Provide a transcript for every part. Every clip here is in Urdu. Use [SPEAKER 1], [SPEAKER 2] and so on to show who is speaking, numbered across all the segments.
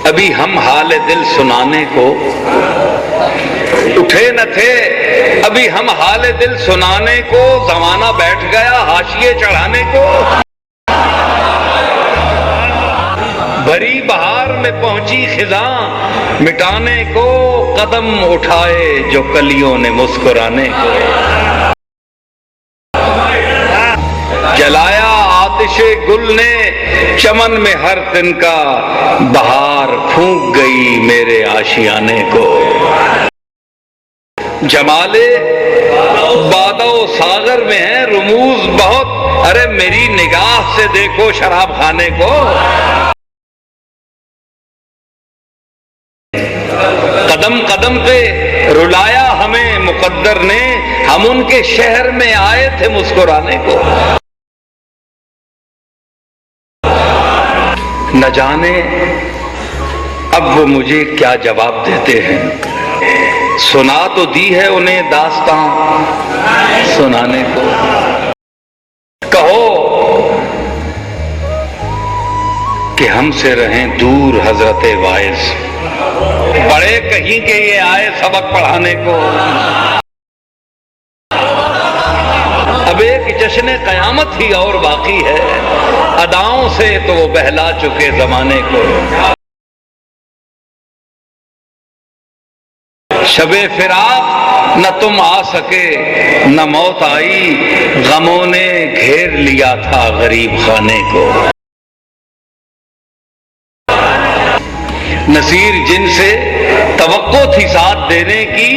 [SPEAKER 1] ابھی ہم حال دل سنانے کو اٹھے نہ تھے، ابھی ہم حال دل سنانے کو، زمانہ بیٹھ گیا حاشیے چڑھانے کو۔ بھری بہار میں پہنچی خزاں مٹانے کو، قدم اٹھائے جو کلیوں نے مسکرانے کو۔ جلایا آتش گل نے چمن میں ہر دن کا، بہار پھونک گئی میرے آشیانے کو۔ جمال بادہ و ساغر میں ہیں رموز بہت، ارے میری نگاہ سے دیکھو شراب خانے کو۔ قدم قدم پہ رلایا ہمیں مقدر نے، ہم ان کے شہر میں آئے تھے مسکرانے کو۔ نہ جانے اب وہ مجھے کیا جواب دیتے ہیں، سنا تو دی ہے انہیں داستان سنانے کو۔ کہو کہ ہم سے رہیں دور حضرت واعظ، بڑے کہیں کہ یہ آئے سبق پڑھانے کو۔ اب ایک جشن قیامت ہی اور باقی ہے، اداؤں سے تو وہ بہلا چکے زمانے کو۔ شب فراق نہ تم آ سکے نہ موت آئی، غموں نے گھیر لیا تھا غریب خانے کو۔ نصیر جن سے توقع تھی ساتھ دینے کی،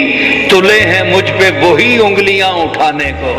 [SPEAKER 1] تلے ہیں مجھ پہ وہی انگلیاں اٹھانے کو۔